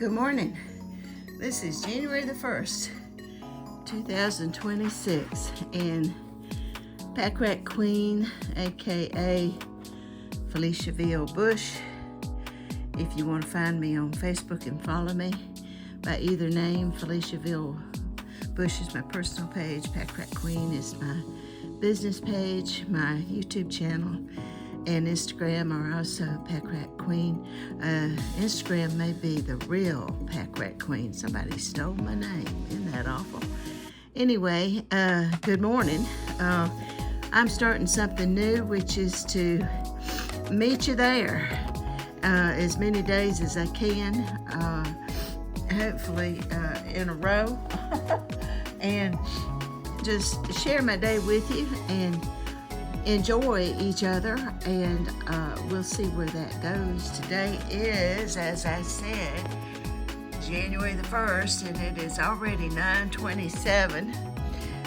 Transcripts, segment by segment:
Good morning. This is January the 1st, 2026, and PackratQueen, aka Feliciaville Bush. If you want to find me on Facebook and follow me by either name, Feliciaville Bush is my personal page, PackratQueen is my business page, my YouTube channel, and Instagram are also PackratQueen. Instagram may be the real PackratQueen. Somebody stole my name. Isn't that awful? Anyway, good morning. I'm starting something new, which is to meet you there as many days as I can, hopefully in a row, and just share my day with you and enjoy each other, and we'll see where that goes. Today is, as I said, January the 1st, and it is already 9:27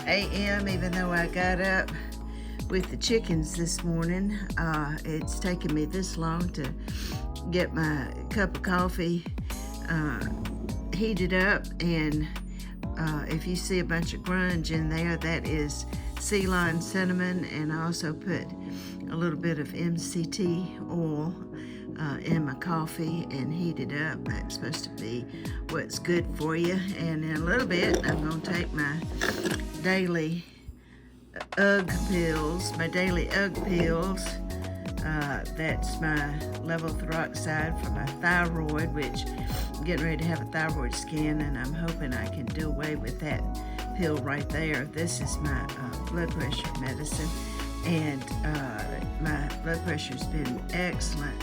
a.m. even though I got up with the chickens this morning. It's taken me this long to get my cup of coffee heated up, and if you see a bunch of grunge in there, that is Ceylon cinnamon, and I also put a little bit of MCT oil in my coffee and heat it up. That's supposed to be what's good for you. And in a little bit, I'm going to take my daily UGG pills, that's my levothyroxide for my thyroid, which I'm getting ready to have a thyroid scan, and I'm hoping I can do away with that pill right there. This is my blood pressure medicine, and my blood pressure's been excellent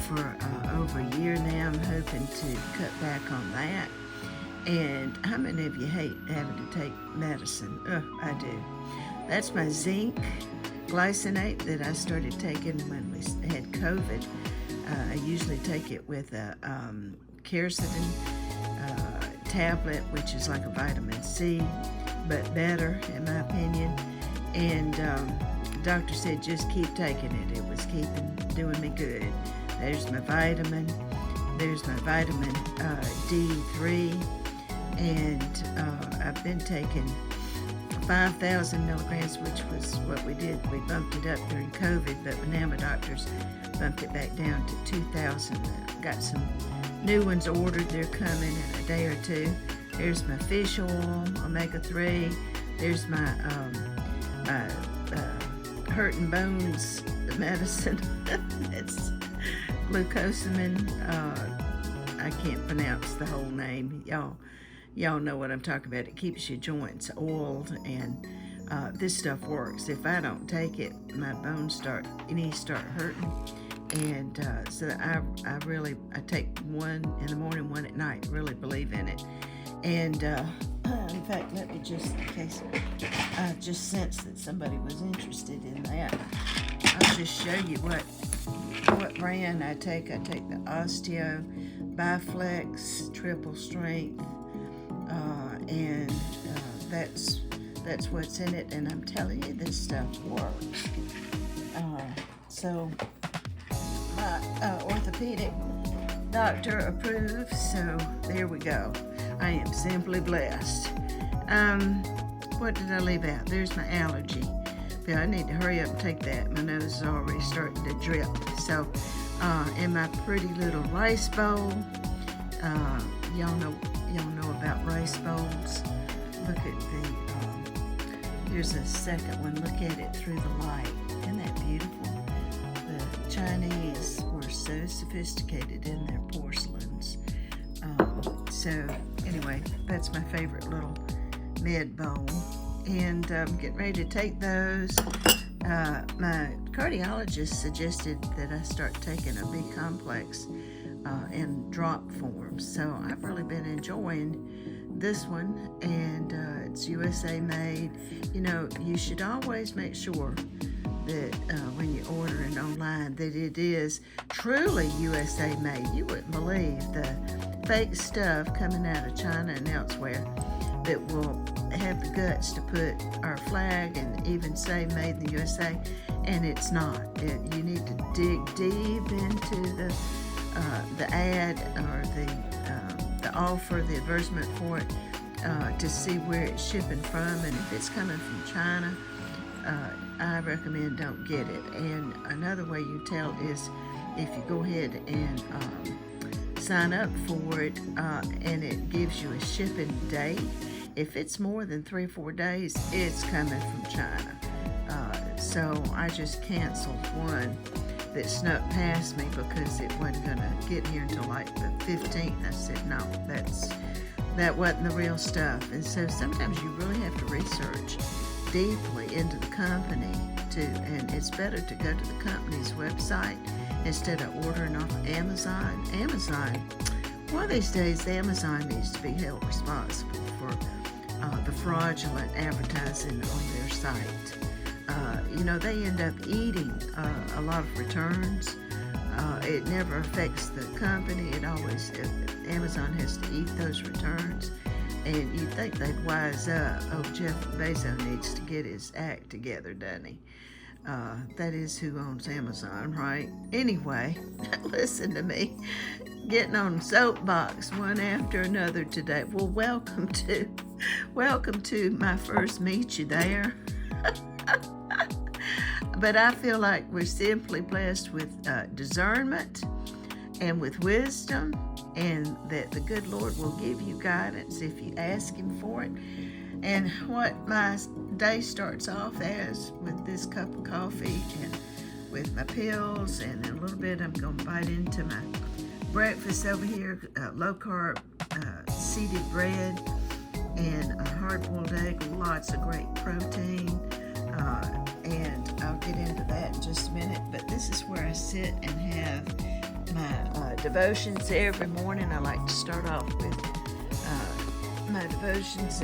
for over a year now. I'm hoping to cut back on that. And how many of you hate having to take medicine? I do. That's my zinc glycinate that I started taking when we had COVID. I usually take it with a quercetin tablet, which is like a vitamin C, but better in my opinion. And the doctor said just keep taking it. It was doing me good. There's my vitamin. There's my vitamin D3, and I've been taking 5,000 milligrams, which was what we did. We bumped it up during COVID, but now my doctors bumped it back down to 2,000. Got some new ones ordered. They're coming in a day or two. There's my fish oil, omega-3. There's my hurting bones medicine. It's glucosamine. I can't pronounce the whole name. Y'all know what I'm talking about. It keeps your joints oiled, and this stuff works. If I don't take it, my knees start hurting. And so I take one in the morning, one at night. Really believe in it. And in fact, let me just, in case I just sensed that somebody was interested in that, I'll just show you what brand I take. I take the Osteo Biflex Triple Strength, and that's what's in it. And I'm telling you, this stuff works. So my orthopedic doctor approves, so there we go. I am simply blessed. What did I leave out? There's my allergy. I need to hurry up and take that. My nose is already starting to drip. So in my pretty little rice bowl, y'all know about rice bowls. Look at here's a second one. Look at it through the light. Isn't that beautiful? The Chinese were so sophisticated in their porcelains. So anyway, that's my favorite little mid bowl. And I'm getting ready to take those. My cardiologist suggested that I start taking a B complex in drop form. So I've really been enjoying this one, and it's USA made. You know, you should always make sure that when you're ordering online that it is truly USA made. You wouldn't believe the fake stuff coming out of China and elsewhere that will have the guts to put our flag and even say made in the USA, and it's not. You need to dig deep into the ad or the offer, the advertisement for it, to see where it's shipping from, and if it's coming from China, I recommend don't get it. And another way you tell is if you go ahead and sign up for it, and it gives you a shipping date. If it's more than 3 or 4 days, it's coming from China. So I just canceled one that snuck past me because it wasn't gonna get here until like the 15th. I said, no, that wasn't the real stuff. And so sometimes you really have to research deeply into the company and it's better to go to the company's website instead of ordering off Amazon. One of these days, Amazon needs to be held responsible for the fraudulent advertising on their site. They end up eating a lot of returns. It never affects the company. Amazon has to eat those returns. And you'd think they'd wise up. Oh, Jeff Bezos needs to get his act together, doesn't he? That is who owns Amazon, right? Anyway, listen to me. Getting on soapbox one after another today. Well, welcome to my first meet you there. But I feel like we're simply blessed with discernment and with wisdom, and that the good Lord will give you guidance if you ask Him for it. And what my day starts off as, with this cup of coffee and with my pills, and in a little bit I'm going to bite into my breakfast over here, low carb seeded bread and a hard-boiled egg, lots of great protein, and I'll get into that in just a minute. But this is where I sit and have my devotions every morning. I like to start off with my devotions,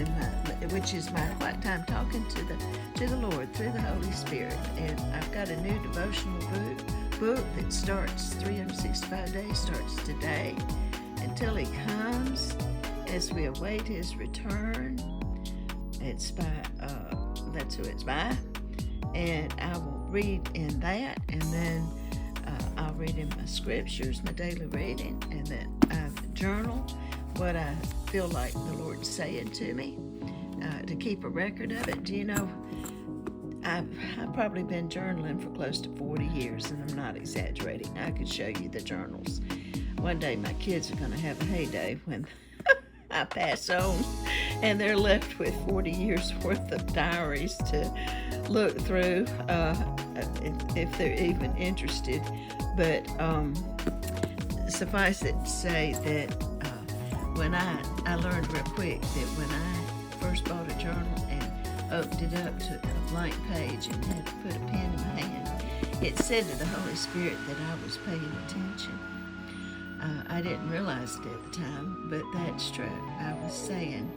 which is my quiet time talking to the Lord through the Holy Spirit. And I've got a new devotional book that starts 365 days, starts today until He comes, as we await His return. It's by that's who it's by, and I will read in that, and then I'll read in my scriptures, my daily reading, and then I journal what I feel like the Lord's saying to me, to keep a record of it. Do you know, I've probably been journaling for close to 40 years, and I'm not exaggerating. I could show you the journals. One day my kids are going to have a heyday when I pass on, and they're left with 40 years worth of diaries to look through, if they're even interested. But suffice it to say that when I learned real quick that when I first bought a journal and opened it up to a blank page and had to put a pen in my hand, it said to the Holy Spirit that I was paying attention. I didn't realize it at the time, but that's true. I was saying,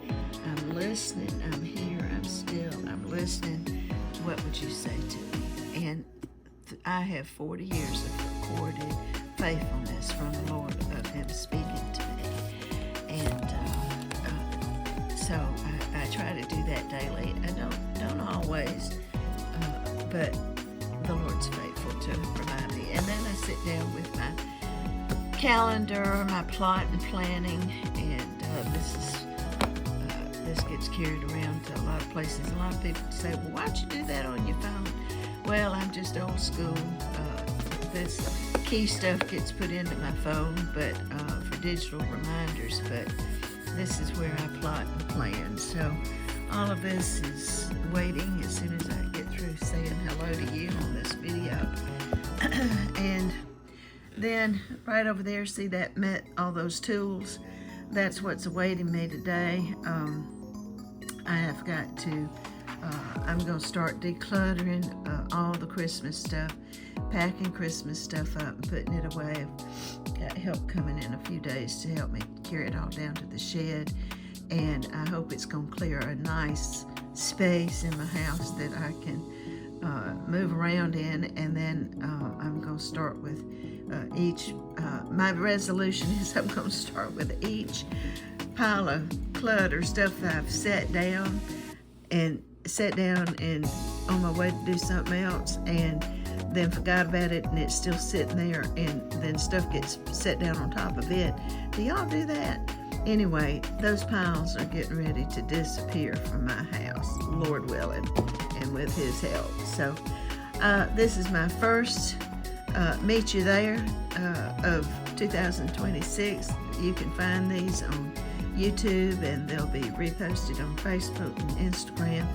I'm listening, I'm here, I'm still, I'm listening. What would you say to me? And I have 40 years of recorded faithfulness from the Lord of Him speaking to me. And so I try to do that daily. I don't always, but the Lord's faithful to remind me. And then I sit down with my calendar, my plot and planning, and this gets carried around to a lot of places. A lot of people say, well, why don't you do that on your phone? Well, I'm just old school. This key stuff gets put into my phone, but for digital reminders, but this is where I plot and plan. So all of this is waiting as soon as I get through saying hello to you on this video. And then right over there, see that met all those tools? That's what's awaiting me today. I have got to, I'm going to start decluttering all the Christmas stuff, packing Christmas stuff up and putting it away. I've got help coming in a few days to help me carry it all down to the shed. And I hope it's going to clear a nice space in my house that I can move around in. And then I'm going to start with my resolution is I'm going to start with each pile of clutter, stuff I've set down and on my way to do something else, and then forgot about it, and it's still sitting there, and then stuff gets set down on top of it. Do y'all do that? anyway, those piles are getting ready to disappear from my house, Lord willing, and with his help. So this is my first Meet You There of 2026. You can find these on YouTube, and they'll be reposted on Facebook and Instagram.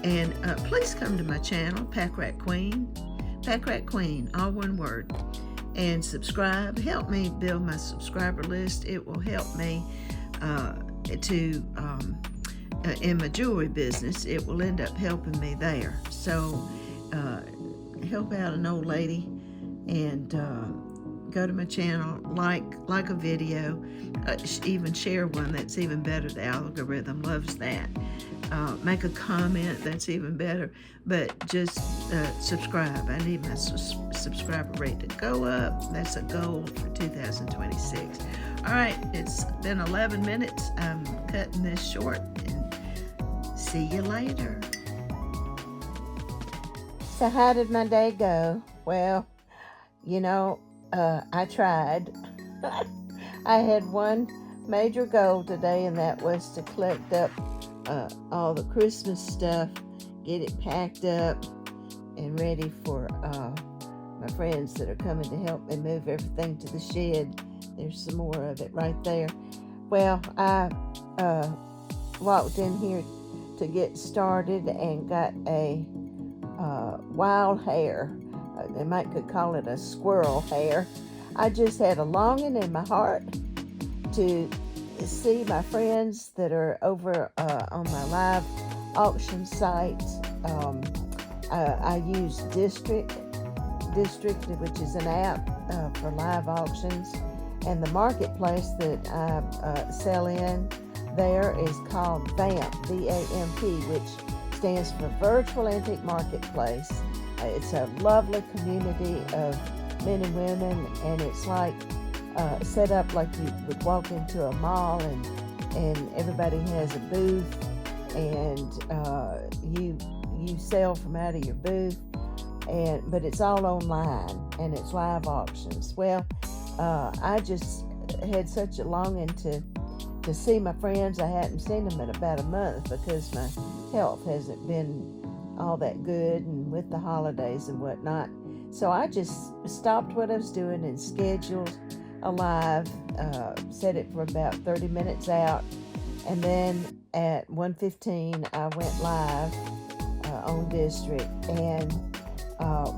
And please come to my channel, PackratQueen, all one word, and subscribe. Help me build my subscriber list. It will help me in my jewelry business. It will end up helping me there. So help out an old lady, and go to my channel, like a video, even share one. That's even better. The algorithm loves that. Make a comment, that's even better. But just subscribe. I need my subscriber rate to go up. That's a goal for 2026. All right, it's been 11 minutes. I'm cutting this short, and see you later. So how did my day go? Well, I tried. I had one major goal today, and that was to collect up all the Christmas stuff, get it packed up and ready for my friends that are coming to help me move everything to the shed. There's some more of it right there. Well, I walked in here to get started and got a wild hare. They could call it a squirrel hare. I just had a longing in my heart to see my friends that are over on my live auction site. I use District, which is an app for live auctions, and the marketplace that I sell in there is called VAMP, V-A-M-P, which stands for Virtual Antique Marketplace. It's a lovely community of men and women, and it's like set up like you would walk into a mall, and everybody has a booth, and you sell from out of your booth, but it's all online, and it's live auctions. Well, I just had such a longing to see my friends. I hadn't seen them in about a month because my health hasn't been all that good, and with the holidays and whatnot. So I just stopped what I was doing and scheduled a live, set it for about 30 minutes out, and then at 1:15 I went live on District, and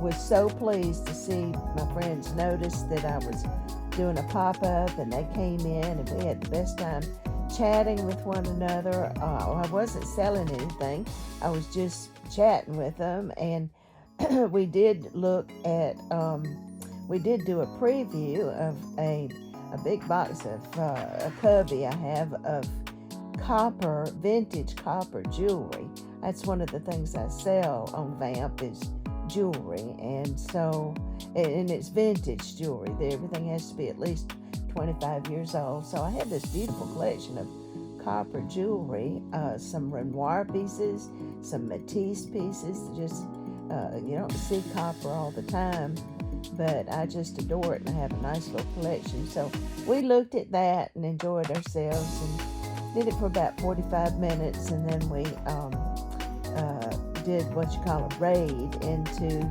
was so pleased to see my friends notice that I was doing a pop-up, and they came in, and we had the best time chatting with one another. I wasn't selling anything. I was just chatting with them, and we did look at, we did do a preview of a big box of a cubby I have of vintage copper jewelry. That's one of the things I sell on VAMP is jewelry, and so, and it's vintage jewelry. Everything has to be at least 25 years old. So I had this beautiful collection of copper jewelry, some Renoir pieces, some Matisse pieces. Just you don't see copper all the time, but I just adore it, and I have a nice little collection. So we looked at that and enjoyed ourselves, and did it for about 45 minutes, and then we did what you call a raid into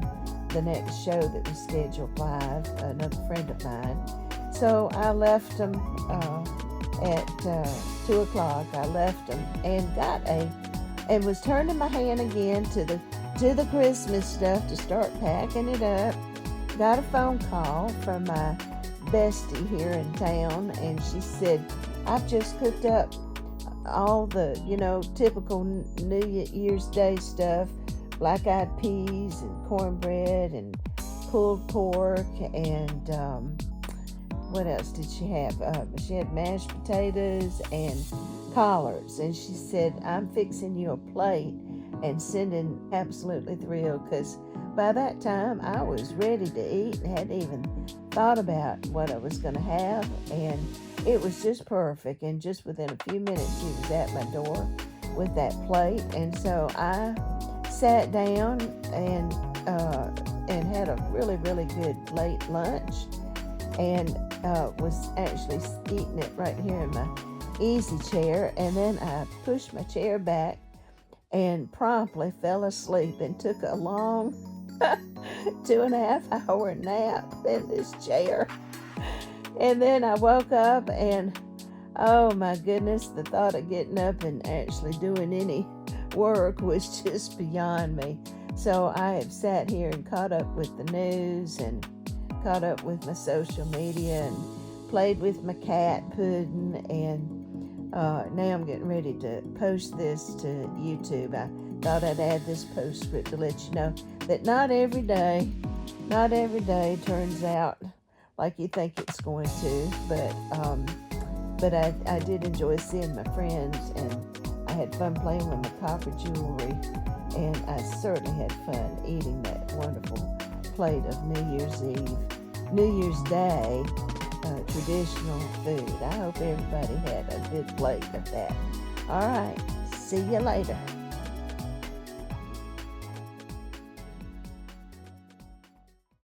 the next show that was scheduled live, another friend of mine. So I left them at 2 o'clock. I left them and and was turning my hand again to the Christmas stuff to start packing it up. Got a phone call from my bestie here in town, and she said, "I've just cooked up all the, typical New Year's Day stuff, black-eyed peas and cornbread and pulled pork, and what else did she have? She had mashed potatoes and collards." And she said, "I'm fixing you a plate and sending absolutely thrilled," because by that time I was ready to eat and hadn't even thought about what I was going to have, and it was just perfect. And just within a few minutes she was at my door with that plate. And so I sat down and had a really, really good late lunch, and was actually eating it right here in my easy chair, and then I pushed my chair back and promptly fell asleep and took a long 2.5 hour nap in this chair. And then I woke up and, oh my goodness, the thought of getting up and actually doing any work was just beyond me. So I have sat here and caught up with the news and caught up with my social media and played with my cat Puddin', and now I'm getting ready to post this to YouTube. I thought I'd add this postscript to let you know that not every day turns out like you think it's going to, but I did enjoy seeing my friends, and I had fun playing with my copper jewelry, and I certainly had fun eating that wonderful plate of New Year's Day traditional food. I hope everybody had a good plate of that. All right, see you later.